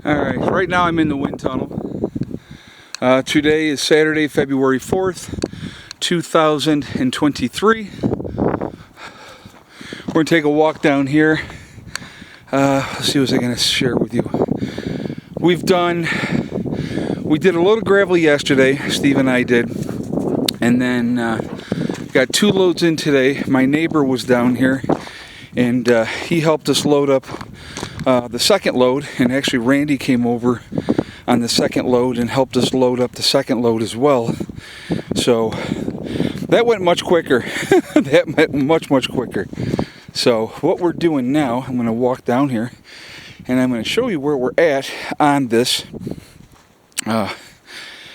Alright, right now I'm in the wind tunnel. Today is Saturday, February 4th, 2023. We're going to take a walk down here. Let's see what I'm going to share with you. We did a load of gravel yesterday, Steve and I did. And then got 2 loads in today. My neighbor was down here and he helped us load up the second load, and actually Randy came over on the second load and helped us load up the second load as well. So that went much quicker. That went much quicker. So what we're doing now, I'm going to walk down here and I'm going to show you where we're at on this.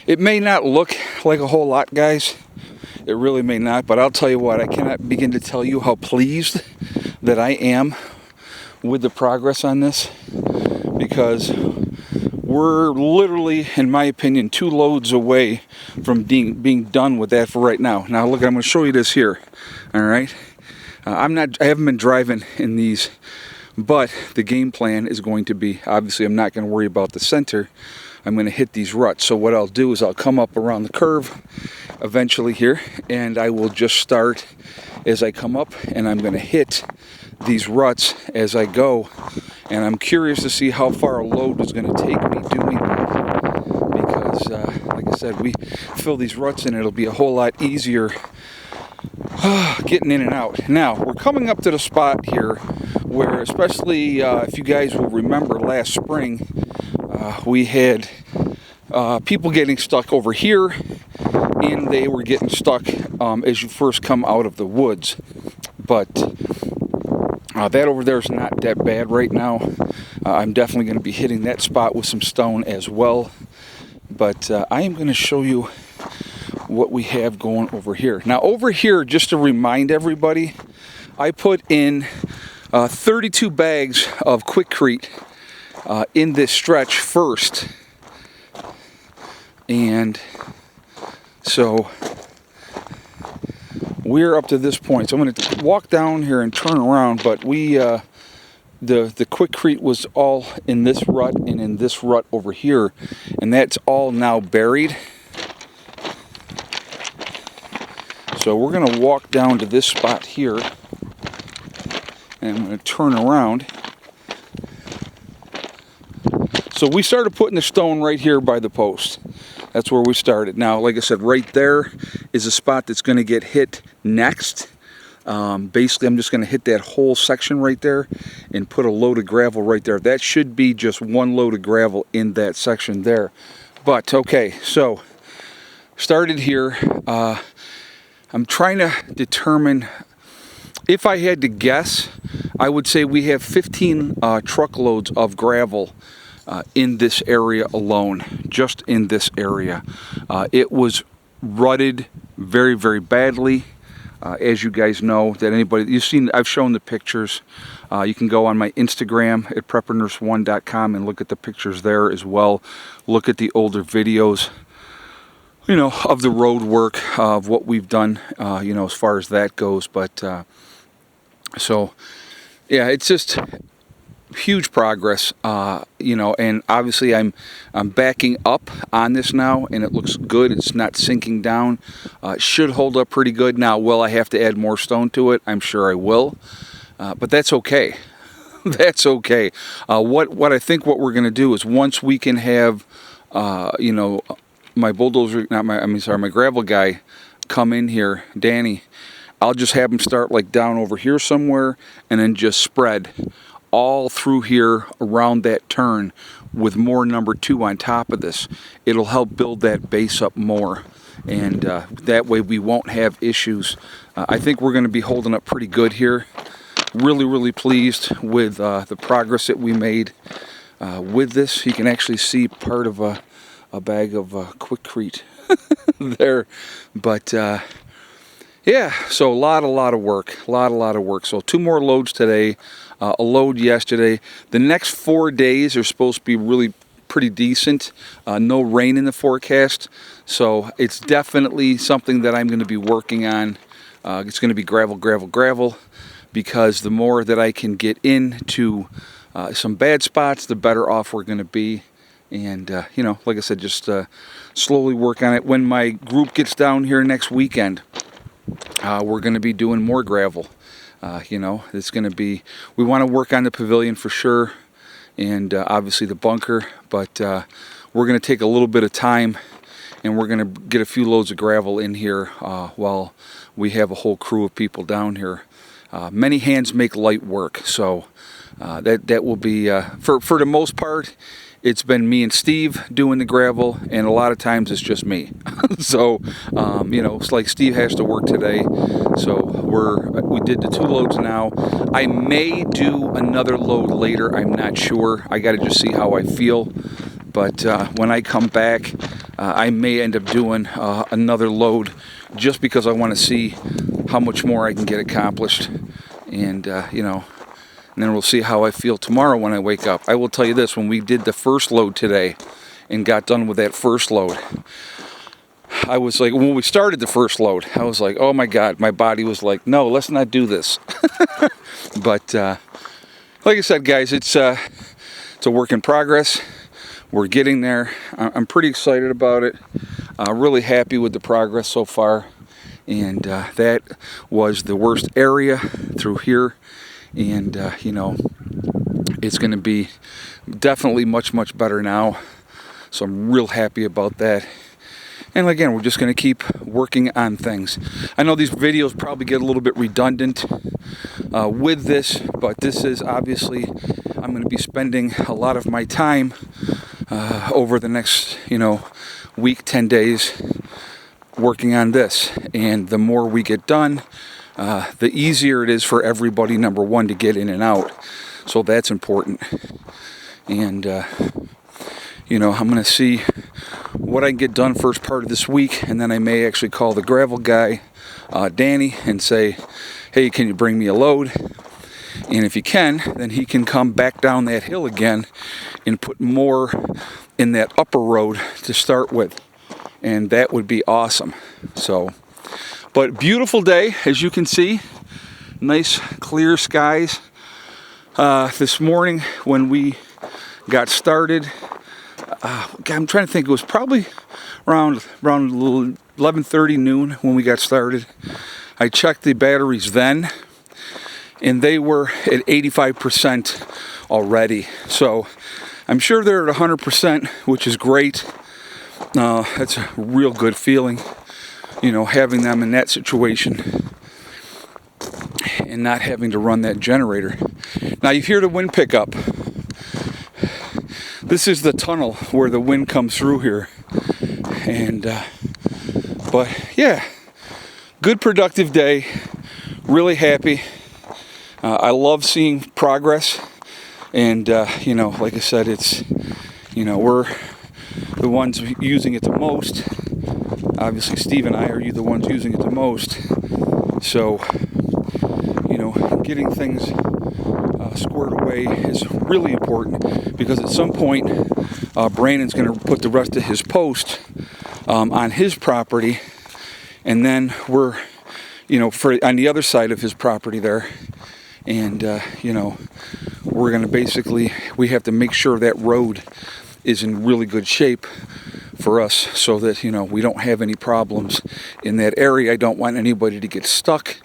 It may not look like a whole lot, guys. It really may not, but I'll tell you what, I cannot begin to tell you how pleased that I am with the progress on this, because we're literally, in my opinion, 2 loads away from being done with that for right now. Now look, I'm going to show you this here. All right, I haven't been driving in these, but the game plan is going to be, obviously I'm not going to worry about the center. I'm going to hit these ruts. So what I'll do is I'll come up around the curve eventually here, and I will just start as I come up, and I'm going to hit these ruts as I go. And I'm curious to see how far a load is going to take me doing that, because like I said, we fill these ruts in, it'll be a whole lot easier getting in and out. Now we're coming up to the spot here where, especially if you guys will remember last spring, we had people getting stuck over here, and they were getting stuck as you first come out of the woods. But that over there is not that bad right now. I'm definitely going to be hitting that spot with some stone as well. But I am going to show you what we have going over here. Now over here, just to remind everybody, I put in 32 bags of Quikrete in this stretch first. And so we're up to this point. So I'm going to walk down here and turn around, but the Quikrete was all in this rut and in this rut over here, and that's all now buried. So we're going to walk down to this spot here, and I'm going to turn around. So we started putting the stone right here by the post. That's where we started. Now, like I said, right there is a spot that's going to get hit next. Basically, I'm just going to hit that whole section right there and put a load of gravel right there. That should be just 1 load of gravel in that section there. But, okay, so started here. I'm trying to determine, if I had to guess, I would say we have 15 truckloads of gravel in this area alone, just in this area. It was rutted very, very badly. As you guys know, that anybody you've seen, I've shown the pictures. You can go on my Instagram at preppernurse1.com and look at the pictures there as well. Look at the older videos, you know, of the road work, of what we've done, you know, as far as that goes. But so yeah, it's just huge progress, you know, and obviously I'm backing up on this now, and it looks good. It's not sinking down. It should hold up pretty good. Now, will I have to add more stone to it? I'm sure I will, but that's okay. That's okay. What I think what we're going to do is, once we can have, you know, my bulldozer, my gravel guy come in here, Danny, I'll just have him start like down over here somewhere, and then just spread all through here around that turn with more number 2 on top of this. It'll help build that base up more, and that way we won't have issues. I think we're going to be holding up pretty good here. Really pleased with the progress that we made with this. You can actually see part of a bag of Quikrete there, but yeah, so a lot of work, a lot of work. So 2 more loads today, a load yesterday. The next 4 days are supposed to be really pretty decent. No rain in the forecast, so it's definitely something that I'm going to be working on. It's going to be gravel, because the more that I can get into some bad spots, the better off we're going to be. And, you know, like I said, just slowly work on it. When my group gets down here next weekend, we're going to be doing more gravel. You know, it's going to be, we want to work on the pavilion for sure, and obviously the bunker, but we're going to take a little bit of time, and we're going to get a few loads of gravel in here while we have a whole crew of people down here. Many hands make light work, so that will be, for the most part, it's been me and Steve doing the gravel, and a lot of times it's just me. So, you know, it's like Steve has to work today, so we did the 2 loads now. I may do another load later, I'm not sure. I got to just see how I feel. But when I come back, I may end up doing another load just because I want to see how much more I can get accomplished. And, you know, and then we'll see how I feel tomorrow when I wake up. I will tell you this, when we did the first load today and got done with that first load, I was like, when we started the first load, I was like, oh my God, my body was like, no, let's not do this. But like I said, guys, it's a work in progress. We're getting there. I'm pretty excited about it. Really happy with the progress so far. And that was the worst area through here. And, you know, it's going to be definitely much, much better now. So I'm real happy about that. And again, we're just going to keep working on things. I know these videos probably get a little bit redundant with this, but this is obviously, I'm going to be spending a lot of my time over the next, you know, week, 10 days working on this. And the more we get done, the easier it is for everybody, number one, to get in and out. So that's important. And, you know, I'm going to see what I can get done first part of this week, and then I may actually call the gravel guy, Danny, and say, hey, can you bring me a load? And if he can, then he can come back down that hill again and put more in that upper road to start with. And that would be awesome. So, but beautiful day, as you can see. Nice clear skies. This morning when we got started, I'm trying to think, it was probably around 11:30 noon when we got started. I checked the batteries then, and they were at 85% already. So I'm sure they're at 100%, which is great. That's a real good feeling, you know, having them in that situation and not having to run that generator. Now you hear the wind pick up. This is the tunnel where the wind comes through here. And, but yeah, good productive day. Really happy. I love seeing progress. And, you know, like I said, it's, you know, we're the ones using it the most. Obviously, Steve and I are the ones using it the most. So, you know, getting things squared away is really important, because at some point Brandon's going to put the rest of his post on his property, and then we're, you know, on the other side of his property there, and you know, we're going to basically, we have to make sure that road is in really good shape for us, so that, you know, we don't have any problems in that area. I don't want anybody to get stuck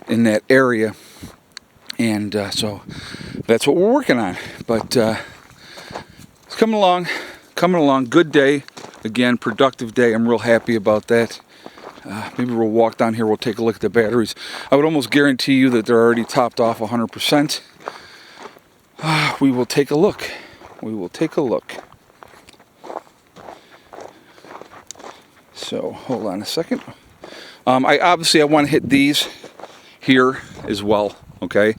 in that area. And so that's what we're working on. But it's coming along. Good day. Again, productive day. I'm real happy about that. Maybe we'll walk down here. We'll take a look at the batteries. I would almost guarantee you that they're already topped off 100%. We will take a look. So hold on a second. I want to hit these here as well. Okay,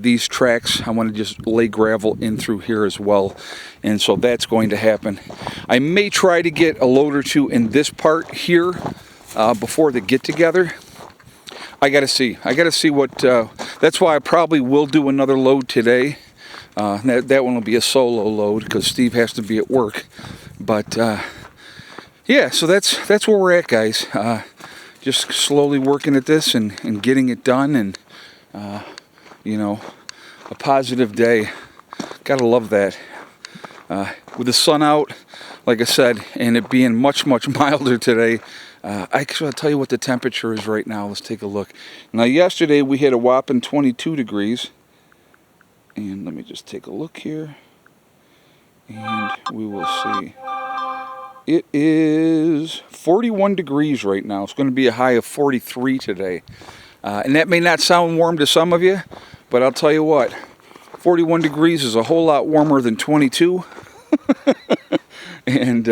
these tracks, I want to just lay gravel in through here as well, and so that's going to happen. I may try to get a load or two in this part here before the get together. I gotta see what, that's why I probably will do another load today. That one will be a solo load because Steve has to be at work. But yeah, so that's where we're at, guys. Just slowly working at this and getting it done, and you know, a positive day. Gotta love that. With the sun out, like I said, and it being much milder today, I'll tell you what the temperature is right now. Let's take a look. Now yesterday we hit a whopping 22 degrees. And let me just take a look here. And we will see. It is 41 degrees right now. It's going to be a high of 43 today. And that may not sound warm to some of you, but I'll tell you what. 41 degrees is a whole lot warmer than 22. And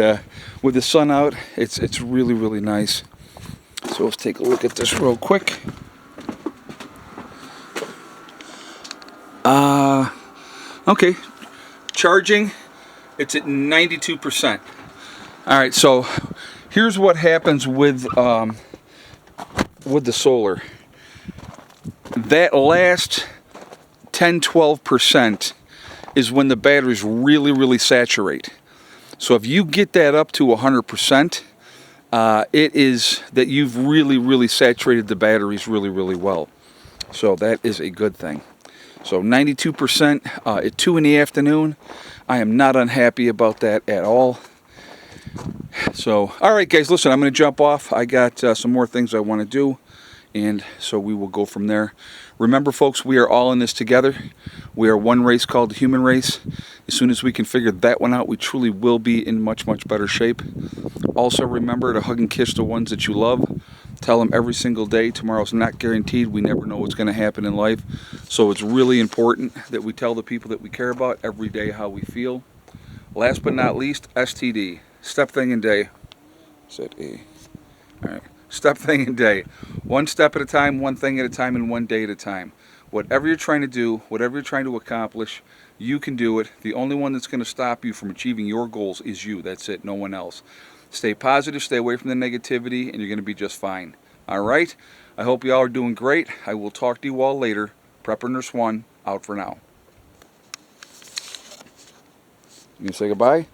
with the sun out, it's really nice. So let's take a look at this real quick. Okay, charging, it's at 92%. All right, so here's what happens with the solar. That last 10-12% is when the batteries really saturate. So if you get that up to 100%, it is that you've really saturated the batteries really well. So that is a good thing. So 92% at 2 in the afternoon. I am not unhappy about that at all. So, all right, guys, listen, I'm going to jump off. I got some more things I want to do, and so we will go from there. Remember, folks, we are all in this together. We are one race called the human race. As soon as we can figure that one out, we truly will be in much better shape. Also, remember to hug and kiss the ones that you love. Tell them every single day, tomorrow's not guaranteed. We never know what's going to happen in life. So it's really important that we tell the people that we care about every day how we feel. Last but not least, STD. Step thing in day. Set A. All right. Step thing in day. One step at a time, one thing at a time, and one day at a time. Whatever you're trying to do, whatever you're trying to accomplish, you can do it. The only one that's going to stop you from achieving your goals is you. That's it. No one else. Stay positive, stay away from the negativity, and you're going to be just fine. All right? I hope you all are doing great. I will talk to you all later. Prepper Nurse 1, out for now. You going to say goodbye?